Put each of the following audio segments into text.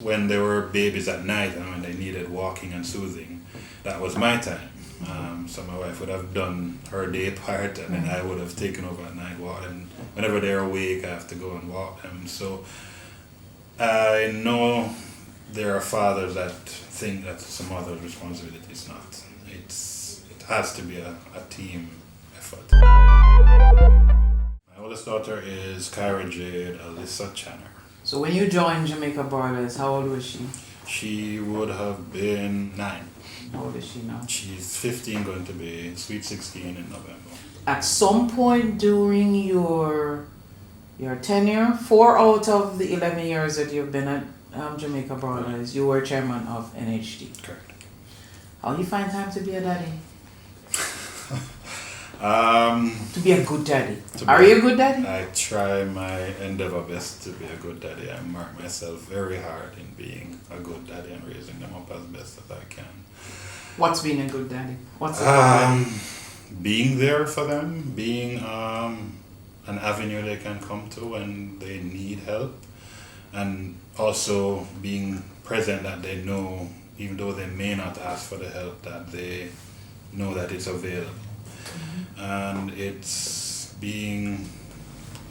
When they were babies at night and when they needed walking and soothing, that was my time. So my wife would have done her day part, and then I would have taken over at night walk. And whenever they're awake, I have to go and walk them. So I know there are fathers that think that some other responsibility. It's not. It has to be a team effort. My oldest daughter is Kyra Jade Alyssa Channer. So when you joined Jamaica Broilers, how old was she? She would have been 9. How old is she now? She's 15, going to be sweet 16 in November. At some point during your tenure, 4 out of the 11 years that you've been at Jamaica Broilers, you were chairman of NHD. Correct. How do you find time to be a daddy? To be a good daddy. Are you a good daddy? I try my endeavor best to be a good daddy. I mark myself very hard in being a good daddy and raising them up as best as I can. What's being a good daddy? What's a good daddy? Being there for them, being an avenue they can come to when they need help, and also being present that they know, even though they may not ask for the help, that they know that it's available. And it's being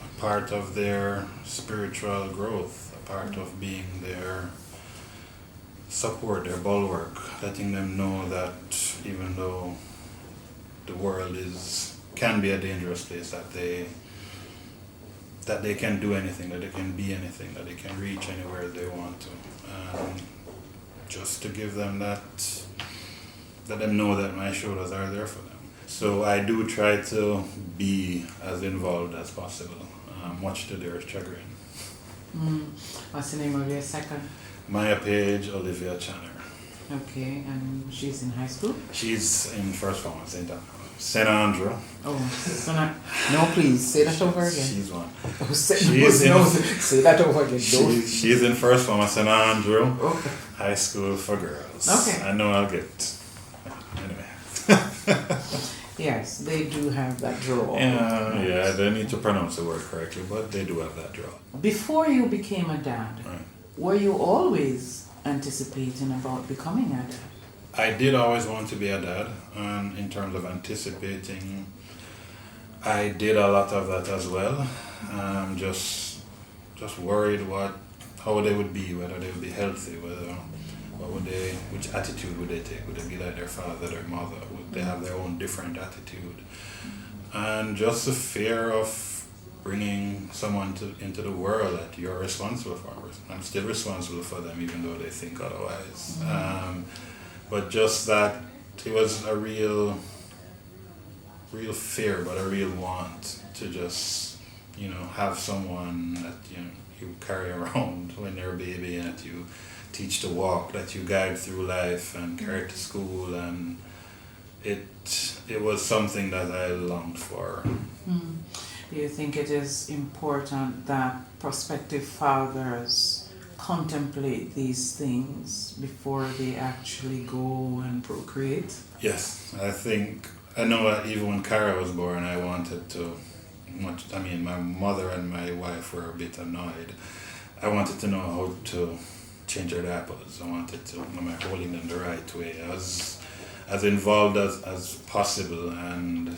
a part of their spiritual growth, a part of being their support, their bulwark, letting them know that even though the world can be a dangerous place, that they can do anything, that they can be anything, that they can reach anywhere they want to. And just to give them that, let them know that my shoulders are there for them. So I do try to be as involved as possible, much to their chagrin. What's the name of your second? Maya Page Olivia Channer. Okay, and she's in high school? She's in first form at St. Andrew. Oh, so no, please, say that over again. She's one. Oh, say that over again. She's in first form at St. Andrew. Okay. High school for girls. Okay. I know I'll get. Anyway. Yes, they do have that draw. Yeah, they need to pronounce the word correctly, but they do have that draw. Before you became a dad, Right. were you always anticipating about becoming a dad? I did always want to be a dad, and in terms of anticipating, I did a lot of that as well. Just worried how they would be, whether they would be healthy, which attitude would they take? Would they be like their father, their mother? Would they have their own different attitude? And just the fear of bringing someone into the world that you're responsible for. I'm still responsible for them, even though they think otherwise. But just that it was a real fear, but a real want to just, have someone that you carry around when they're a baby, and that you teach to walk, that you guide through life and carry to school, and it was something that I longed for. Do you think it is important that prospective fathers contemplate these things before they actually go and procreate? Yes, I know that even when Kyra was born, I wanted to my mother and my wife were a bit annoyed. I wanted to know how to change her diapers. I wanted to, holding them the right way. I was as involved as possible, and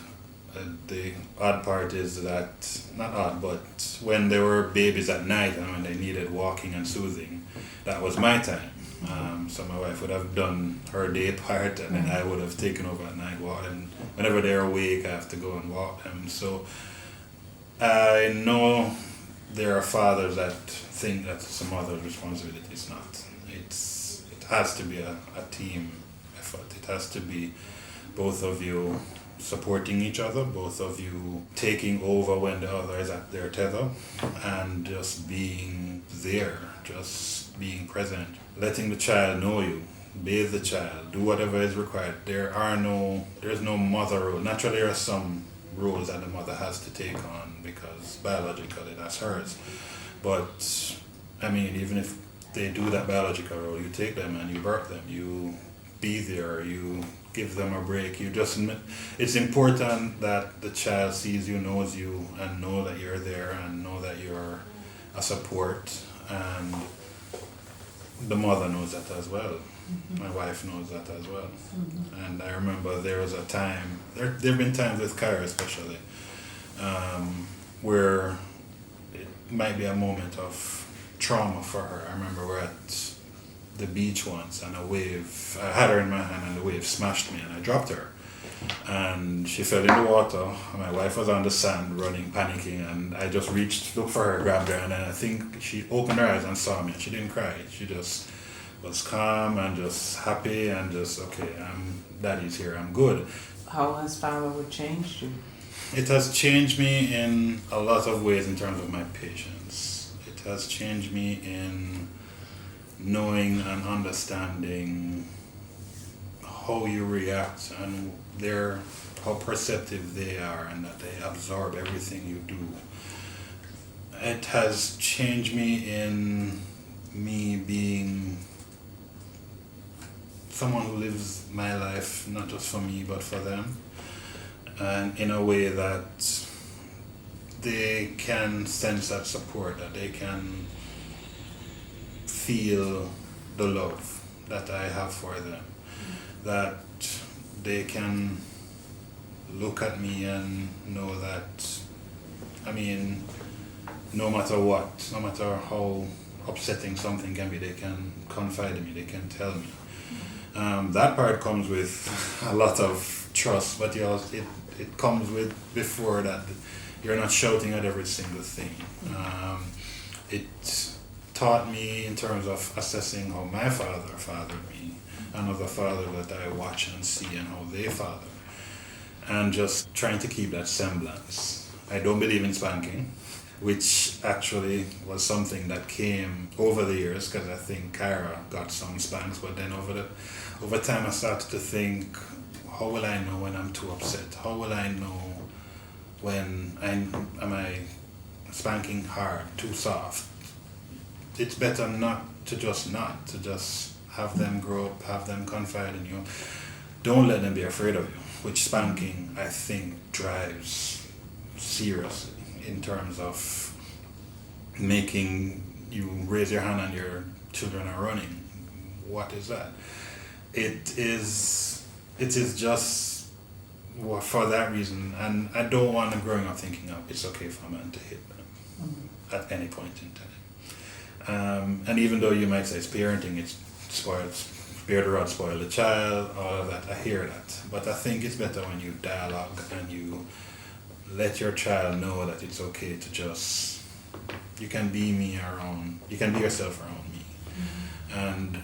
the odd part is that, not odd, but when they were babies at night and when they needed walking and soothing, that was my time. So my wife would have done her day part, and then I would have taken over at night walk, and whenever they're awake, I have to go and walk them. So I know there are fathers that think that some other responsibility. It's not. It has to be a team effort. It has to be both of you supporting each other, both of you taking over when the other is at their tether, and just being there, just being present, letting the child know you, bathe the child, do whatever is required. There's no mother role. Naturally, there are some roles that the mother has to take on because biologically that's hers. But even if they do that biological role, you take them and you birth them, you be there, you give them a break. It's important that the child sees you, knows you, and know that you're there, and know that you're a support. And the mother knows that as well. My wife knows that as well. And I remember there was a time, there have been times with Kyra especially, where it might be a moment of trauma for her. I remember we're at the beach once and a wave, I had her in my hand and the wave smashed me and I dropped her. And she fell in the water. My wife was on the sand running, panicking, and I just reached, looked for her, grabbed her, and then I think she opened her eyes and saw me and she didn't cry. She just was calm and just happy and just, okay, daddy's here, I'm good. How has fatherhood changed you? It has changed me in a lot of ways in terms of my patience. It has changed me in knowing and understanding how you react and how perceptive they are and that they absorb everything you do. It has changed me in me being someone who lives my life not just for me but for them, and in a way that they can sense that support, that they can feel the love that I have for them, that they can look at me and know that, no matter what, no matter how upsetting something can be, they can confide in me, they can tell me. That part comes with a lot of trust, but it comes with before that you're not shouting at every single thing. It taught me in terms of assessing how my father fathered me, and other fathers that I watch and see and how they father, and just trying to keep that semblance. I don't believe in spanking, which actually was something that came over the years because I think Kyra got some spanks, but then over time I started to think, how will I know when I'm too upset? How will I know when am I spanking hard, too soft? It's better not to just have them grow up, have them confide in you. Don't let them be afraid of you, which spanking I think drives seriously in terms of making you raise your hand and your children are running. What is that? It is just for that reason, and I don't want them growing up thinking, it's okay for a man to hit them at any point in time. And even though you might say it's parenting, it's spoiled, spare the rod, spoil the child, all of that, I hear that. But I think it's better when you dialogue and you let your child know that it's okay to you can be you can be yourself around me. And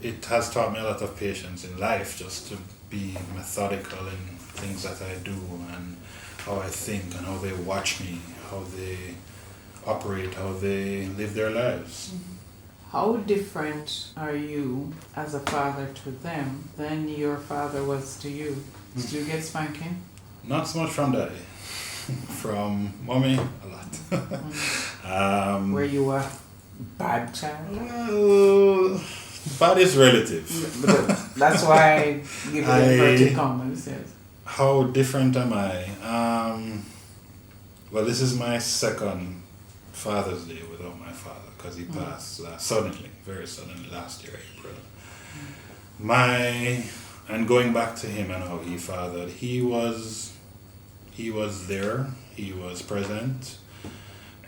it has taught me a lot of patience in life, just to be methodical in things that I do and how I think and how they watch me, how they operate, how they live their lives. How different are you as a father to them than your father was to you? Did you get spanking? Not so much from daddy. From mommy, a lot. Were you a bad child? Well, bad is relative. That's why I give you the inverted commas, yes. How different am I? Well, this is my second Father's Day without my father, because he passed very suddenly last year, April. And going back to him and how he fathered, he was there, he was present.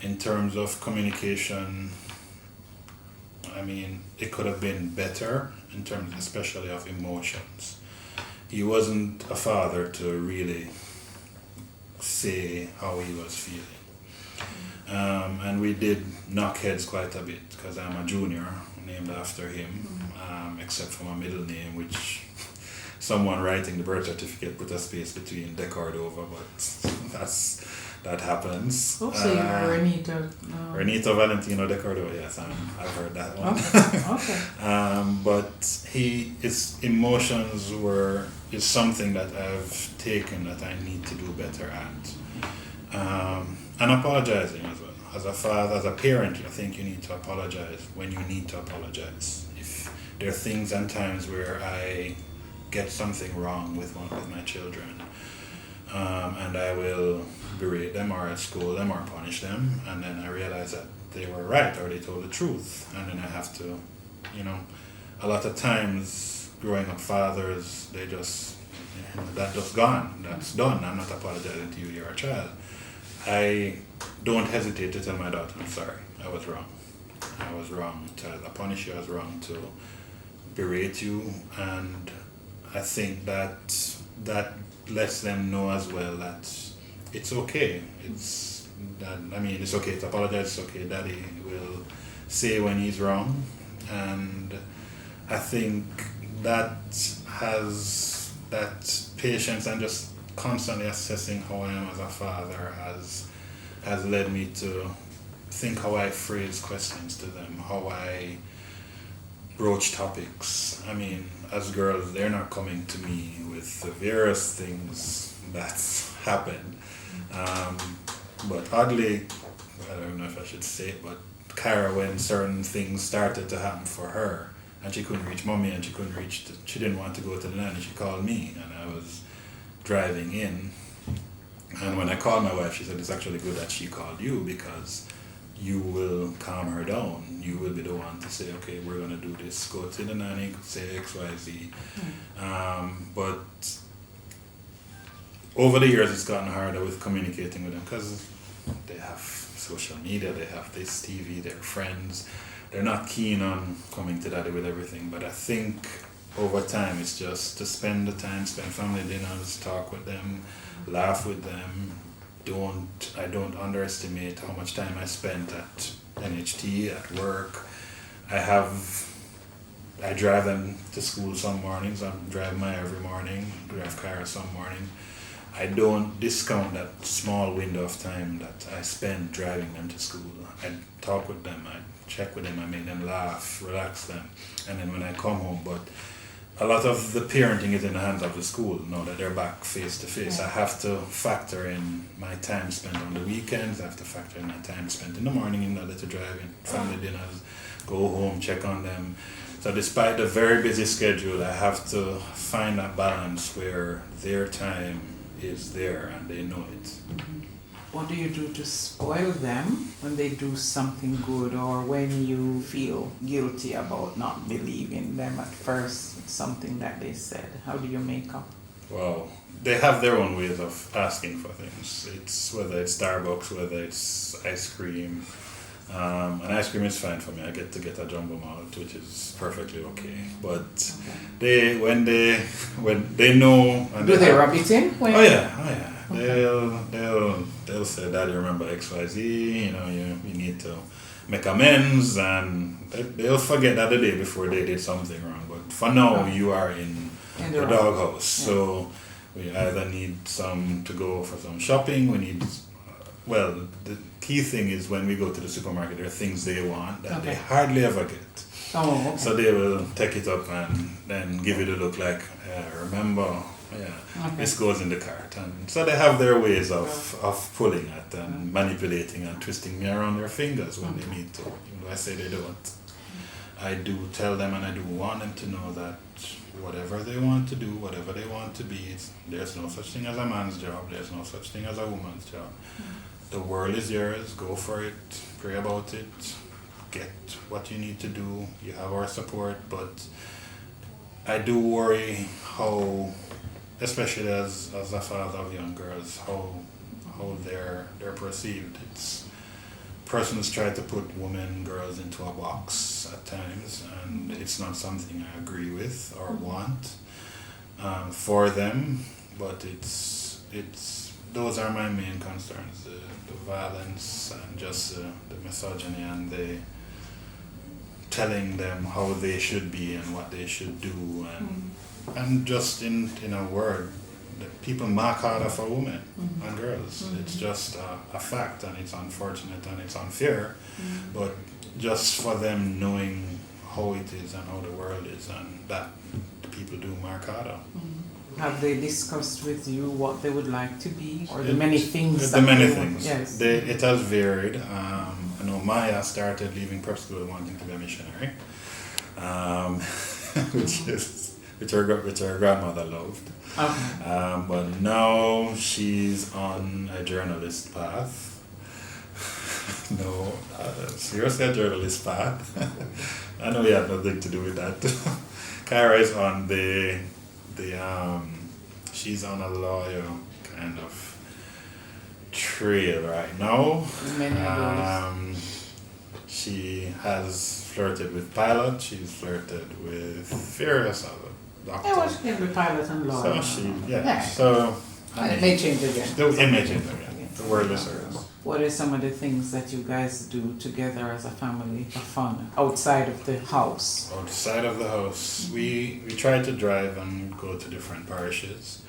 In terms of communication, it could have been better in terms especially of emotions. He wasn't a father to really say how he was feeling. And we did knock heads quite a bit because I'm a junior named after him, except for my middle name, which someone writing the birth certificate put a space between De Cordova, but that happens. Oh, so you're Renito. No. Renito Valentino De Cordova, yes, I've heard that one. Okay. But his emotions is something that I've taken that I need to do better at. And apologizing as well. As a father, as a parent, I think you need to apologize when you need to apologize. If there are things and times where I get something wrong with my children, and I will berate them or scold them or punish them, and then I realize that they were right or they told the truth. And then I have to, a lot of times growing up fathers, they just, that's just gone, that's done. I'm not apologizing to you, you're a child. I don't hesitate to tell my daughter, I'm sorry, I was wrong. I was wrong to punish you, I was wrong to berate you, and I think that lets them know as well that it's okay. It's okay to apologize, it's okay, Daddy will say when he's wrong, and I think that patience and just constantly assessing how I am as a father has led me to think how I phrase questions to them, how I broach topics. I mean, as girls, they're not coming to me with the various things that's happened. But oddly, I don't know if I should say it, but Kara, when certain things started to happen for her, and she couldn't reach mommy and she didn't want to go to the nanny, she called me, and I was driving in. And when I called my wife, she said, it's actually good that she called you because you will calm her down. You will be the one to say, okay, we're going to do this. Go to the nanny, say X, Y, Z. But over the years, it's gotten harder with communicating with them because they have social media, they have this TV, they're friends. They're not keen on coming to daddy with everything. But I think over time, it's just to spend the time, spend family dinners, talk with them, laugh with them. I don't underestimate how much time I spent at NHT, at work. I drive them to school some mornings. I drive Maya every morning, drive Kara some morning. I don't discount that small window of time that I spend driving them to school. I talk with them, I check with them, I make them laugh, relax them. And then when I come home, but a lot of the parenting is in the hands of the school now that they're back face to face. I have to factor in my time spent on the weekends. I have to factor in my time spent in the morning in order to drive in family dinners, go home, check on them. So despite the very busy schedule, I have to find that balance where their time is there and they know it. Mm-hmm. What do you do to spoil them when they do something good or when you feel guilty about not believing them at first, something that they said? How do you make up? Well, they have their own ways of asking for things. It's whether it's Starbucks, whether it's ice cream. And ice cream is fine for me. I get to get a jumbo malt, which is perfectly okay. But when they know, and do they rub it in? Oh yeah. Okay. They'll say, Daddy, remember XYZ, you need to make amends, and they'll forget that the day before they did something wrong. But for now, you are in the doghouse. Yeah. So we either need some to go for some shopping, the key thing is when we go to the supermarket, there are things they want that they hardly ever get. Oh, okay. So they will take it up and then give it a look like, remember, this goes in the cart. And so they have their ways of pulling it and manipulating and twisting me around their fingers when they need to. Even though I say they don't. I do tell them and I do want them to know that whatever they want to do, whatever they want to be, there's no such thing as a man's job, there's no such thing as a woman's job. The world is yours, go for it, pray about it, get what you need to do, you have our support, but I do worry how, especially as a father of young girls, how they're perceived. Persons try to put women, girls into a box at times, and it's not something I agree with or want for them, but it's those are my main concerns, the violence and just the misogyny and the telling them how they should be and what they should do, and just in a word, that people mark harder for women and girls. It's just a fact, and it's unfortunate and it's unfair, but just for them knowing how it is and how the world is, and that people do mark harder. Have they discussed with you what they would like to be, or the many things? Yes. It has varied. I know Maya started leaving prep school wanting to be a missionary, which her grandmother loved. Okay. But now she's on a journalist path. No, seriously, a journalist part. I know you had nothing to do with that. Kyra is on she's on a loyal kind of trail right now. Many of those. She has flirted with pilot. She's flirted with various other doctors. Yeah, well, she can be pilot and lawyer. So It may change again. It may change again. The world is hers. What are some of the things that you guys do together as a family for fun outside of the house? Outside of the house, we try to drive and go to different parishes,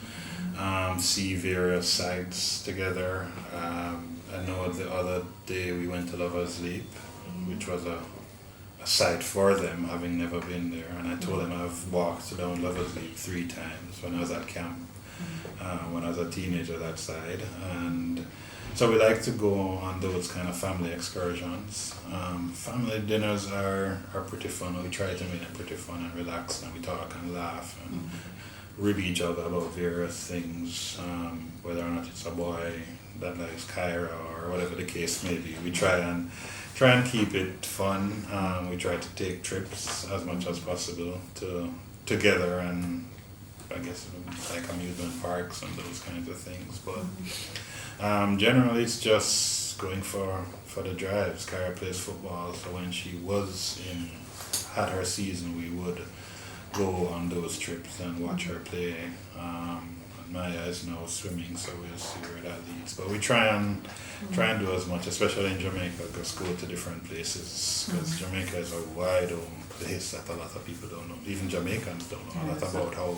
see various sites together. I know the other day we went to Lover's Leap, which was a site for them, having never been there. And I told them I've walked down Lover's Leap 3 times when I was at camp, when I was a teenager that side. And so we like to go on those kind of family excursions. Family dinners are pretty fun. We try to make them pretty fun and relaxed, and we talk and laugh and rib each other about various things, whether or not it's a boy that likes Kyra or whatever the case may be. We try and keep it fun. We try to take trips as much as possible together, and I guess like amusement parks and those kinds of things. But generally it's just going for the drives. Kyra plays football, so when she had her season, we would go on those trips and watch her play. Maya is now swimming, so we'll see where that leads. But we try and do as much, especially in Jamaica, just go to different places, because Jamaica is a wide open place that a lot of people don't know. Even Jamaicans don't know a lot about how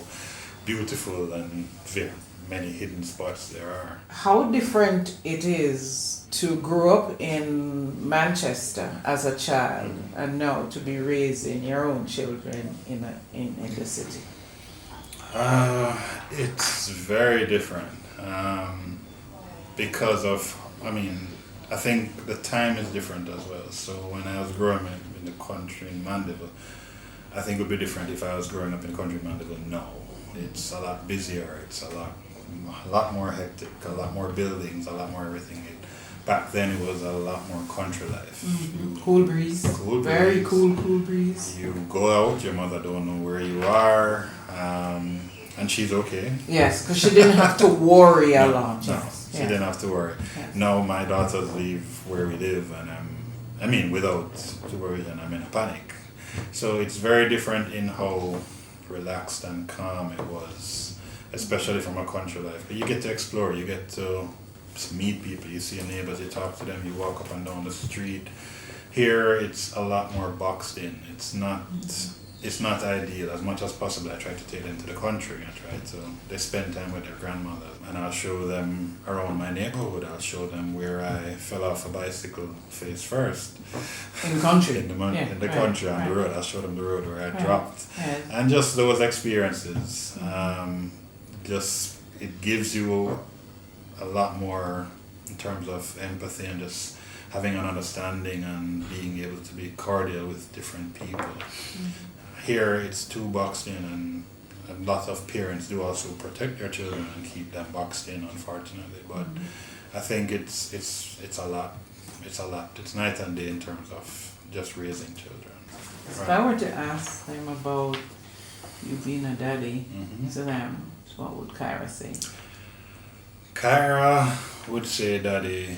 beautiful and very many hidden spots there are. How different it is to grow up in Manchester as a child and now to be raising your own children in the city? It's very different because of, I think the time is different as well. So when I was growing up in the country in Mandeville, I think it would be different if I was growing up in the country in Mandeville now. It's a lot busier, it's a lot more hectic, a lot more buildings, a lot more everything. Back then it was a lot more country life. Cool breeze. Very cool breeze. You go out, your mother don't know where you are, and she's okay. Yes, because she didn't have to worry a lot. No, she didn't have to worry. Yes. Now my daughters leave where we live, and without supervision, I'm in a panic. So it's very different in how relaxed and calm it was, especially from a country life. But you get to explore, you get to meet people, you see your neighbors, you talk to them, you walk up and down the street. Here it's a lot more boxed in. It's not ideal. As much as possible, I try to take them to the country. They spend time with their grandmother, and I'll show them around my neighborhood. I'll show them where I fell off a bicycle face first. In the country? In the country, on the road. I'll show them the road where I dropped. Yes. And just those experiences, it gives you a lot more in terms of empathy and just having an understanding and being able to be cordial with different people. Here it's too boxed in, and a lot of parents do also protect their children and keep them boxed in, unfortunately. But I think it's a lot. It's night and day in terms of just raising children. If I were to ask them about you being a daddy to them, what would Kyra say? Kyra would say daddy,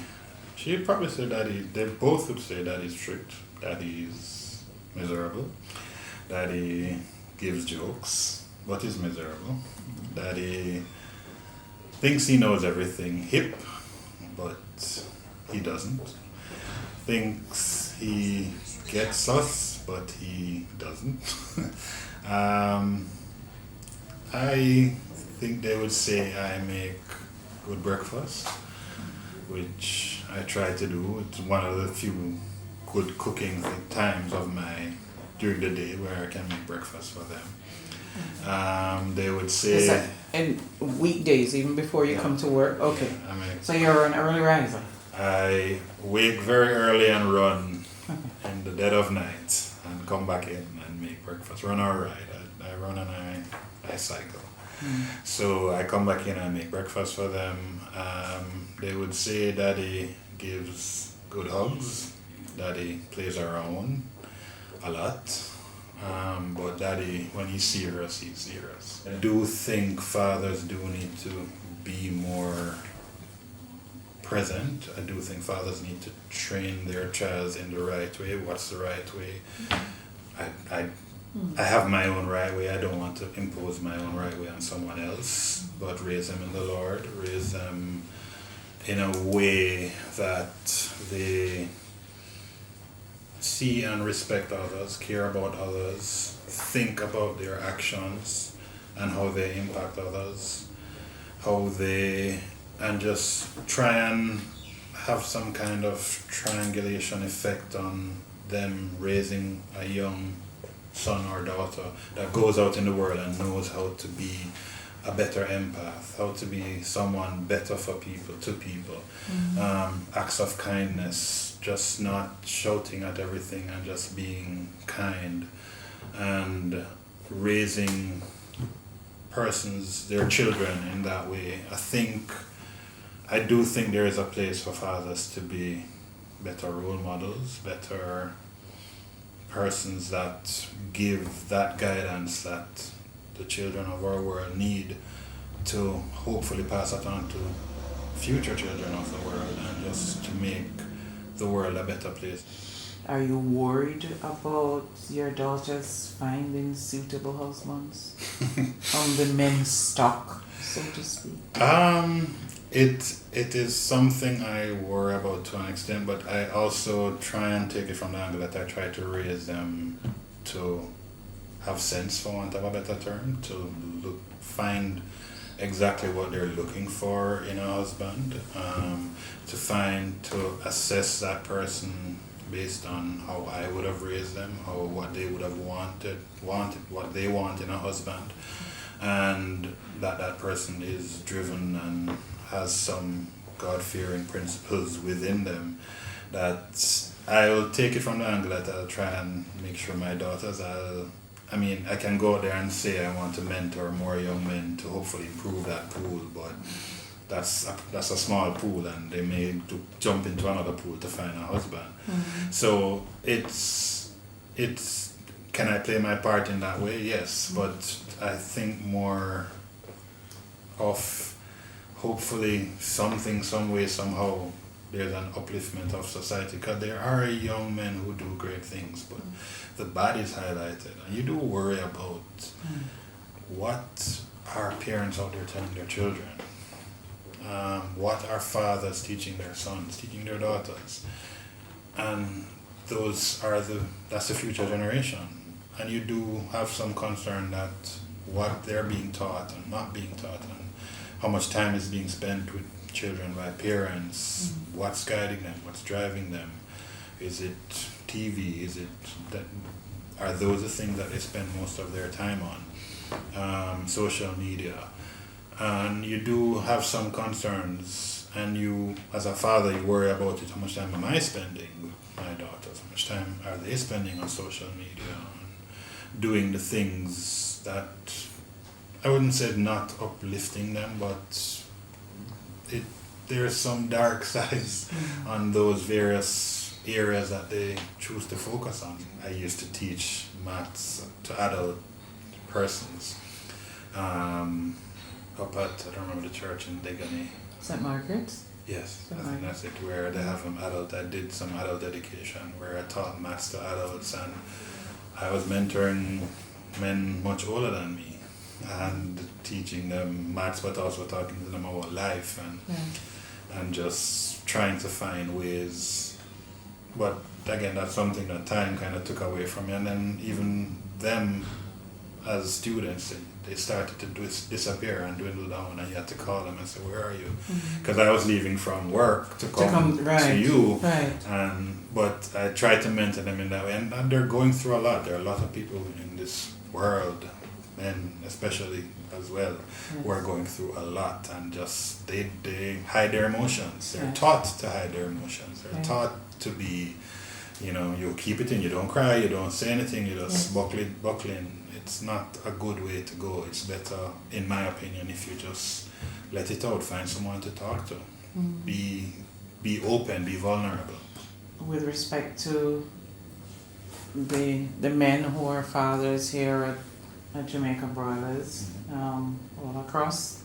she'd probably say daddy, they both would say daddy's strict, daddy's miserable, daddy gives jokes, but is miserable, daddy thinks he knows everything, hip, but he doesn't, thinks he gets us, but he doesn't. I think they would say I make good breakfast, which I try to do. It's one of the few good cooking times during the day where I can make breakfast for them. They would say... And weekdays, even before you come to work? Okay. So you're an early riser? I wake very early and run in the dead of night and come back in and make breakfast. Run or ride. I run and I cycle. So I come back in and make breakfast for them. They would say daddy gives good hugs. Daddy plays around a lot. But Daddy, when he sees us, he sees us. I do think fathers do need to be more present. I do think fathers need to train their child in the right way. What's the right way? I have my own right way. I don't want to impose my own right way on someone else, but raise them in the Lord, raise them in a way that they see and respect others, care about others, think about their actions and how they impact others, and just try and have some kind of triangulation effect on them raising a young son or daughter that goes out in the world and knows how to be a better empath, how to be someone better for people, to people. Acts of kindness, just not shouting at everything and just being kind, and raising their children in that way. I do think there is a place for fathers to be better role models, better persons that give that guidance that the children of our world need to hopefully pass it on to future children of the world, and just to make the world a better place. Are you worried about your daughters finding suitable husbands on the men's stock, so to speak? It is something I worry about to an extent, but I also try and take it from the angle that I try to raise them to have sense, for want of a better term, to find exactly what they're looking for in a husband, to assess that person based on how I would have raised them, what they would have wanted what they want in a husband, and that person is driven and has some God-fearing principles within them. That I'll take it from the angle that I'll try and make sure my daughters, I can go out there and say I want to mentor more young men to hopefully improve that pool, but that's a small pool, and they may jump into another pool to find a husband. So it's can I play my part in that way? Yes, but I think more of hopefully something, some way, somehow there's an upliftment of society, because there are young men who do great things, but the body is highlighted, and you do worry about what are parents out there telling their children, what are fathers teaching their sons, teaching their daughters, and that's the future generation, and you do have some concern that what they're being taught and not being taught, and how much time is being spent with children by parents, what's guiding them, what's driving them. Is it TV? Are those the things that they spend most of their time on? Social media. And you do have some concerns, and you, as a father, you worry about it. How much time am I spending with my daughters? How much time are they spending on social media and doing the things that, I wouldn't say not uplifting them, but there's some dark sides on those various areas that they choose to focus on. I used to teach maths to adult persons up at, I don't remember the church in Degani. St. Margaret's? Yes, I think that's it, where they have I did some adult education where I taught maths to adults, and I was mentoring men much older than me and teaching them maths, but also talking to them about life and just trying to find ways. But again, that's something that time kind of took away from me, and then even them as students, they started to disappear and dwindle down, and you had to call them and say, where are you? Because I was leaving from work to come to you, but I tried to mentor them in that way, and they're going through a lot. There are a lot of people in this world, men especially as well, who are going through a lot, and just they hide their emotions. They're taught to hide their emotions. They're taught to be, you keep it in, you don't cry, you don't say anything, you just buckling. It's not a good way to go. It's better, in my opinion, if you just let it out, find someone to talk to. Be open, be vulnerable. with respect to the men who are fathers here at Jamaica Broilers, well, across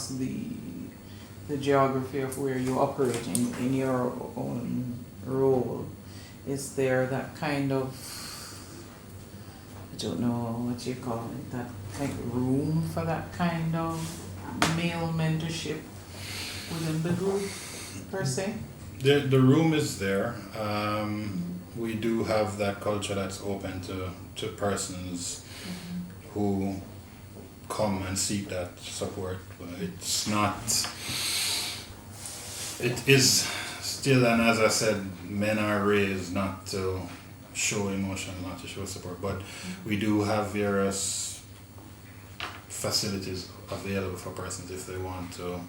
the geography of where you operate in your own role, is there that kind of, I don't know what you call it, that like room for that kind of male mentorship within the group per se? The room is there. We do have that culture that's open to persons who come and seek that support. It's not, it is still, and as I said, men are raised not to show emotion, not to show support, but we do have various facilities available for persons if they want to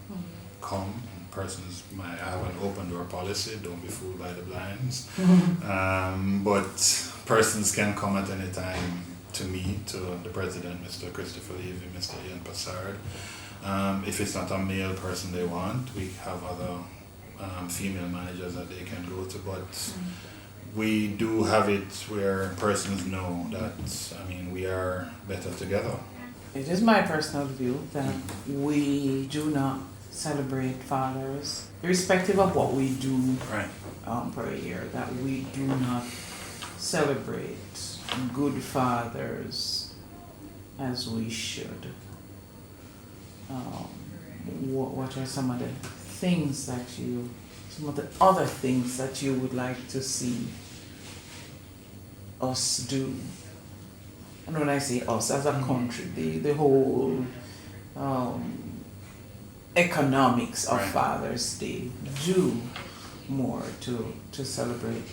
come. Persons might have an open door policy, don't be fooled by the blinds. But persons can come at any time to me, to the president, Mr. Christopher Levy, Mr. Ian Passard. If it's not a male person they want, we have other female managers that they can go to, but we do have it where persons know that, we are better together. It is my personal view that we do not celebrate fathers, irrespective of what we do per year, that we do not celebrate good fathers as we should. What are some of the things some of the other things that you would like to see us do? And when I say us as a country, the whole economics of Father's Day, do more to celebrate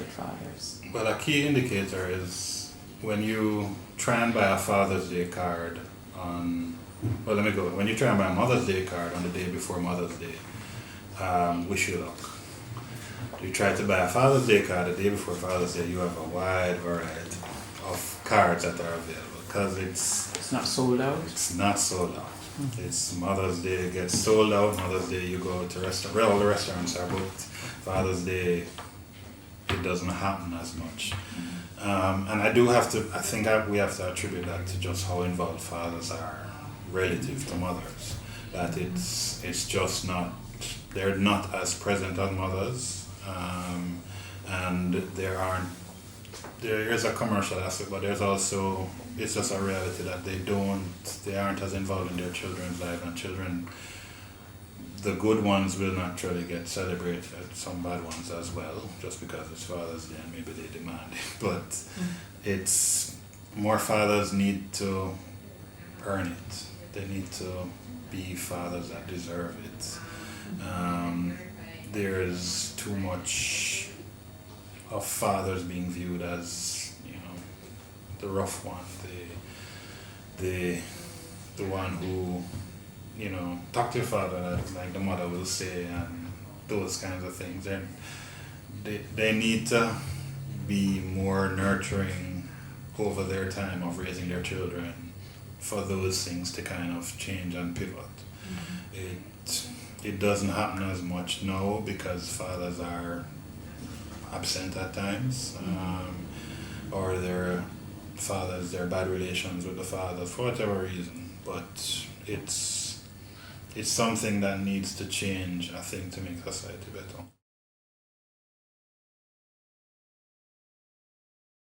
fathers. Well, a key indicator is when you try and buy a Father's Day card when you try and buy a Mother's Day card on the day before Mother's Day, wish you luck. You try to buy a Father's Day card the day before Father's Day, you have a wide variety of cards that are available, because it's not sold out. It's not sold out. It's Mother's Day gets sold out. Mother's Day you go to restaurant. All the restaurants are booked. Father's Day it doesn't happen as much. And I think we have to attribute that to just how involved fathers are relative to mothers. That it's just not, they're not as present as mothers, and there is a commercial aspect, but there's also, it's just a reality that they aren't as involved in their children's life, and children, the good ones will naturally get celebrated, some bad ones as well, just because it's Father's Day and maybe they demand it. But it's more fathers need to earn it. They need to be fathers that deserve it. There's too much of fathers being viewed as, the rough one, the one who, talk to your father, like the mother will say, and those kinds of things. And they need to be more nurturing over their time of raising their children for those things to kind of change and pivot. It doesn't happen as much now because fathers are absent at times, or their bad relations with the fathers for whatever reason. But it's something that needs to change, I think, to make society better.